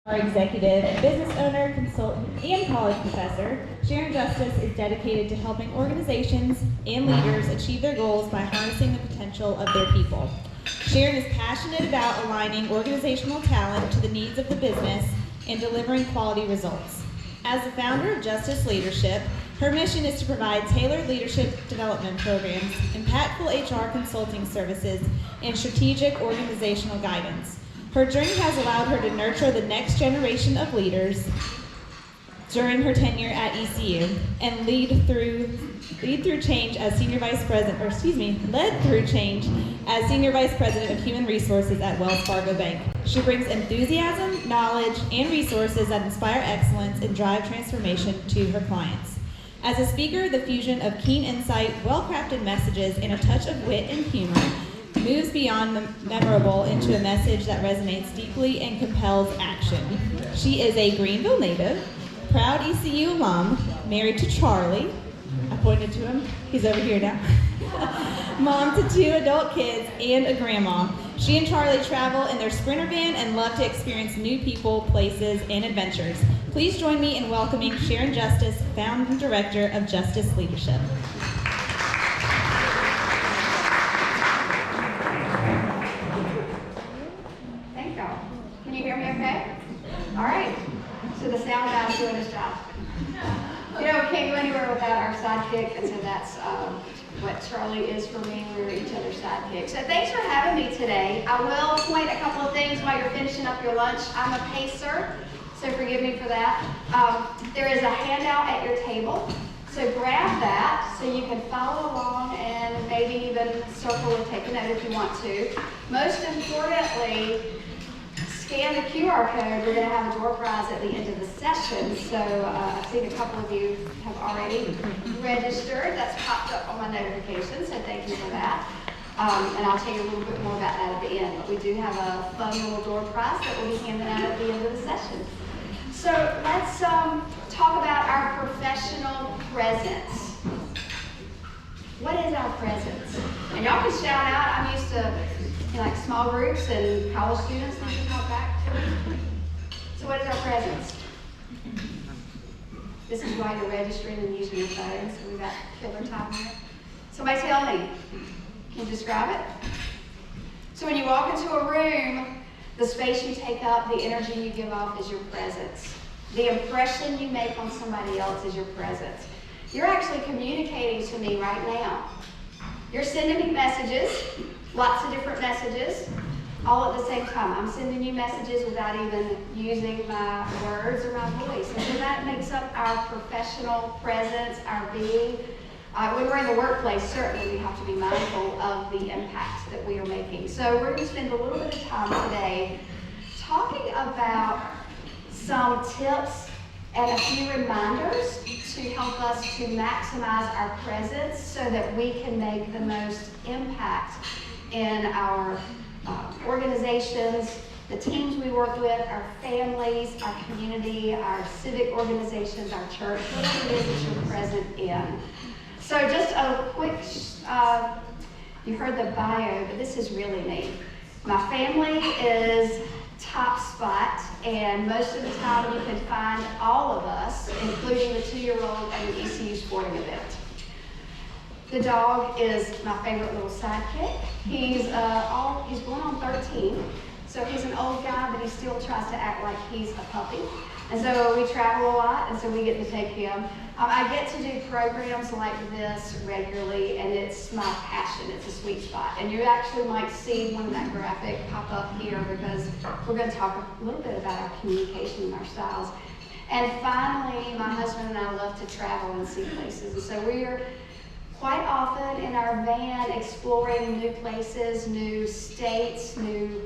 Our executive, business owner, consultant, and college professor, Sharon Justice is dedicated to helping organizations and leaders achieve their goals by harnessing the potential of their people. Sharon is passionate about aligning organizational talent to the needs of the business and delivering quality results. As the founder of Justice Leadership, her mission is to provide tailored leadership development programs, impactful HR consulting services, and strategic organizational guidance. Her journey has allowed her to nurture the next generation of leaders during her tenure at ECU and led through change as Senior Vice President of Human Resources at Wells Fargo Bank. She brings enthusiasm, knowledge, and resources that inspire excellence and drive transformation to her clients. As a speaker, the fusion of keen insight, well-crafted messages, and a touch of wit and humor moves beyond the memorable into a message that resonates deeply and compels action. She is a Greenville native, proud ECU alum, married to Charlie. I pointed to him, he's over here now. Mom to 2 adult kids and a grandma. She and Charlie travel in their Sprinter van and love to experience new people, places, and adventures. Please join me in welcoming Sharon Justice, Founding Director of Justice Leadership. Can you hear me okay? All right. So the sound guy's doing his job. You know, we can't go anywhere without our sidekick, and so that's what Charlie is for me. We're each other's sidekick. So thanks for having me today. I will point a couple of things while you're finishing up your lunch. I'm a pacer, so forgive me for that. There is a handout at your table. So grab that so you can follow along and maybe even circle and take a note if you want to. Most importantly, scan the QR code. We're going to have a door prize at the end of the session. So I've seen a couple of you have already registered. That's popped up on my notification, so thank you for that. And I'll tell you a little bit more about that at the end. But we do have a fun little door prize that we'll be handing out at the end of the session. So let's talk about our professional presence. What is our presence? And y'all can shout out. I'm used to like small groups and college students need to talk back. So what is our presence? This is why you're registering and using your phone, so we've got killer time here. Somebody tell me. Can you describe it? So when you walk into a room, the space you take up, the energy you give off is your presence. The impression you make on somebody else is your presence. You're actually communicating to me right now. You're sending me messages, lots of different messages, all at the same time. I'm sending you messages without even using my words or my voice. And so that makes up our professional presence, our being. When we're in the workplace, certainly we have to be mindful of the impact that we are making. So we're going to spend a little bit of time today talking about some tips and a few reminders to help us to maximize our presence so that we can make the most impact in our organizations, the teams we work with, our families, our community, our civic organizations, our church, whatever it is that you're present in. So just a quick, you heard the bio, but this is really neat. My family is top spot, and most of the time you can find all of us, including the 2-year-old, at an ECU sporting event. The dog is my favorite little sidekick. He's going on 13, so he's an old guy, but he still tries to act like he's a puppy. And so we travel a lot, and so we get to take him. I get to do programs like this regularly, and it's my passion. It's a sweet spot. And you actually might see one of that graphic pop up here because we're going to talk a little bit about our communication and our styles. And finally, my husband and I love to travel and see places. And so we're quite often in our van exploring new places, new states, new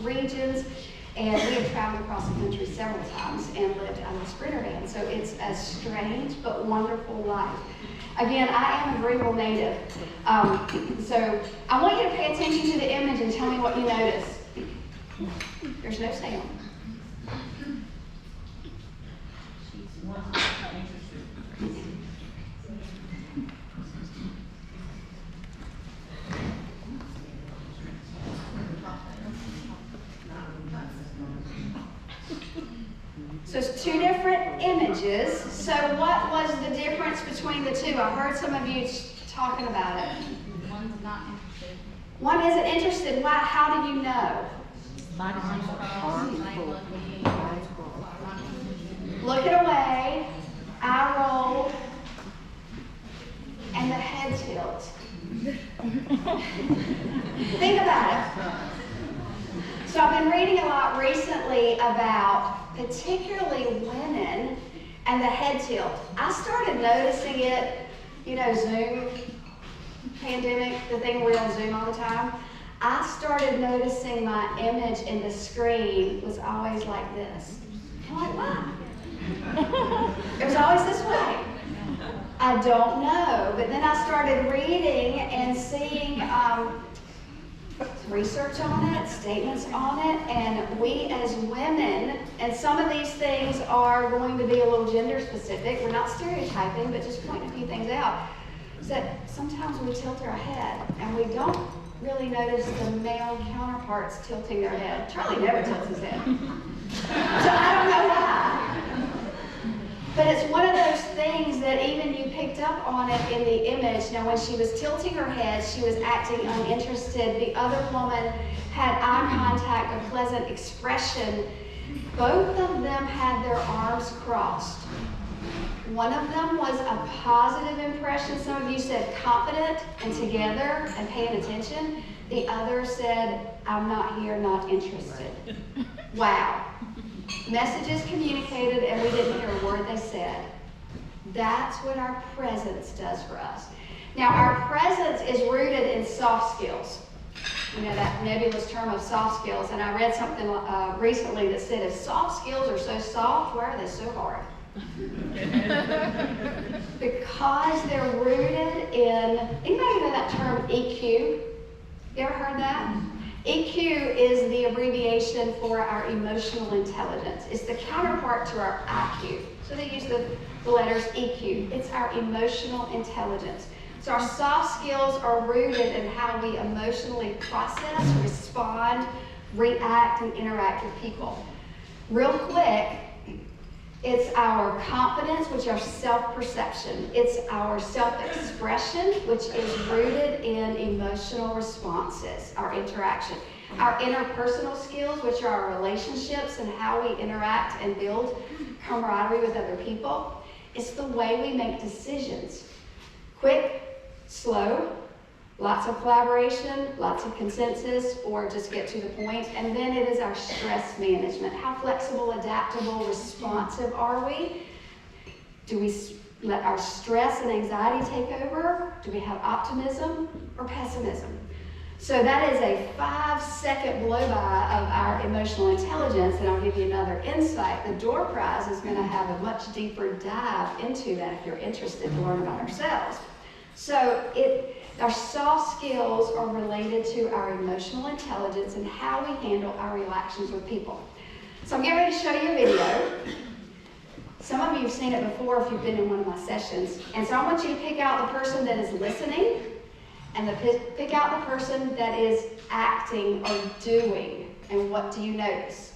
regions. And we have traveled across the country several times and lived out of a Sprinter van. So it's a strange but wonderful life. Again, I am a Greenville native. So I want you to pay attention to the image and tell me what you notice. There's no sound. So it's two different images. So what was the difference between the two? I heard some of you talking about it. One's not interested. One isn't interested. Why? How do you know? Looking away, eye roll, and the head tilt. Think about it. So I've been reading a lot recently about particularly women and the head tilt. I started noticing it, Zoom pandemic, the thing we're on Zoom all the time. I started noticing my image in the screen was always like this. I'm like, why? It was always this way. I don't know, but then I started reading and seeing research on it, statements on it, and we as women, and some of these things are going to be a little gender specific. We're not stereotyping, but just pointing a few things out. Is that sometimes we tilt our head and we don't really notice the male counterparts tilting their head. Charlie never tilts his head. So I don't know why. But it's one of those things that even you picked up on it in the image. Now, when she was tilting her head, she was acting uninterested. The other woman had eye contact, a pleasant expression. Both of them had their arms crossed. One of them was a positive impression. Some of you said confident and together and paying attention. The other said, I'm not here, not interested. Wow. Messages communicated and we didn't hear a word they said. That's what our presence does for us. Now, our presence is rooted in soft skills. That nebulous term of soft skills. And I read something recently that said if soft skills are so soft, why are they so hard? Because they're rooted in, anybody know that term EQ? You ever heard that? EQ is the abbreviation for our emotional intelligence. It's the counterpart to our IQ. So they use the letters EQ. It's our emotional intelligence. So our soft skills are rooted in how we emotionally process, respond, react, and interact with people. Real quick, it's our confidence, which is our self-perception. It's our self-expression, which is rooted in emotional responses, our interaction. Our interpersonal skills, which are our relationships and how we interact and build camaraderie with other people. It's the way we make decisions. Quick, slow, lots of collaboration, lots of consensus, or just get to the point. And then it is our stress management. How flexible, adaptable, responsive are we? Do we let our stress and anxiety take over? Do we have optimism or pessimism? So that is a 5-second blow-by of our emotional intelligence, and I'll give you another insight. The door prize is going to have a much deeper dive into that if you're interested to learn about ourselves. So our soft skills are related to our emotional intelligence and how we handle our reactions with people. So I'm getting ready to show you a video. Some of you have seen it before if you've been in one of my sessions. And so I want you to pick out the person that is listening and pick out the person that is acting or doing. And what do you notice?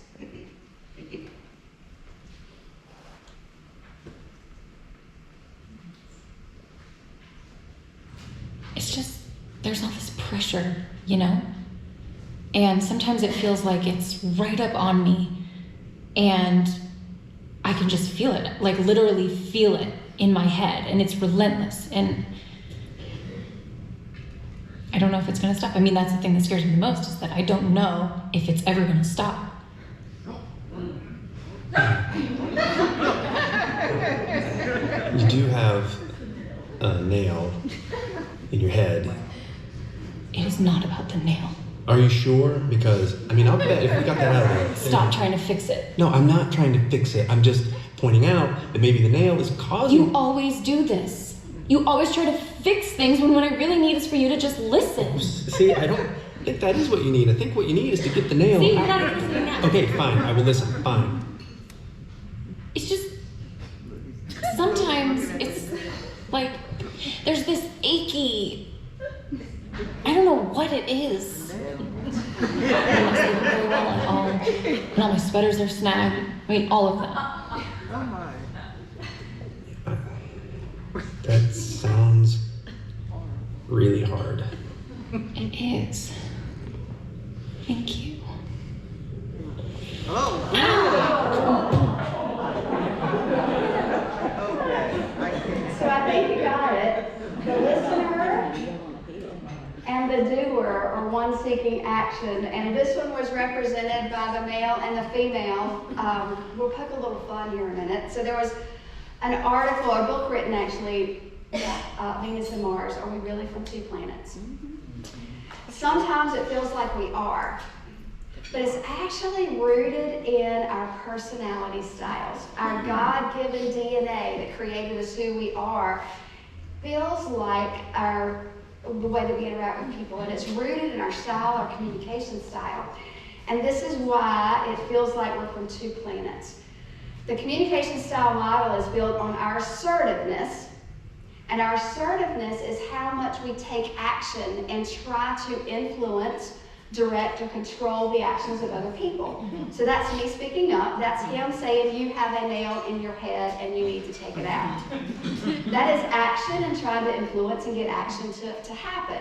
It's just, there's all this pressure, And sometimes it feels like it's right up on me. And I can just feel it, like literally feel it in my head. And it's relentless. And I don't know if it's going to stop. I mean, that's the thing that scares me the most, is that I don't know if it's ever going to stop. You do have a nail in your head. It is not about the nail. Are you sure? Because, I'll bet if we got that out of there. Stop trying to fix it. No, I'm not trying to fix it. I'm just pointing out that maybe the nail is causing... You always do this. You always try to fix things when what I really need is for you to just listen. See, I don't think that is what you need. I think what you need is to get the nail See, out. you're not listening now. Okay, fine. I will listen. Fine. It's just, sometimes it's like, there's this achy, I don't know what it is. I don't sleep very well at all. and all my sweaters are snagged. I mean, all of them. That sounds really hard. It is. Thank you. So I think you got it. The listener and the doer are one seeking action, and this one was represented by the male and the female. We'll poke a little fun here in a minute. So there was an article, or a book written actually, Venus and Mars, are we really from two planets? Sometimes it feels like we are, but it's actually rooted in our personality styles. Our God-given DNA that created us who we are feels like the way that we interact with people, and it's rooted in our style, our communication style. And this is why it feels like we're from two planets. The communication style model is built on our assertiveness, and our assertiveness is how much we take action and try to influence, direct, or control the actions of other people. So that's me speaking up. That's him saying you have a nail in your head and you need to take it out. That is action and trying to influence and get action to happen.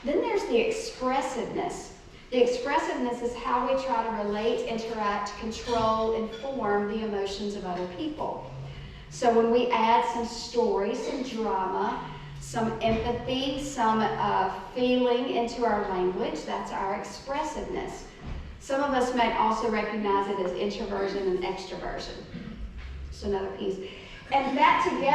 Then there's the expressiveness. The expressiveness is how we try to relate, interact, control, and form the emotions of other people. So when we add some story, some drama, some empathy, some feeling into our language, that's our expressiveness. Some of us may also recognize it as introversion and extroversion. So another piece. And that together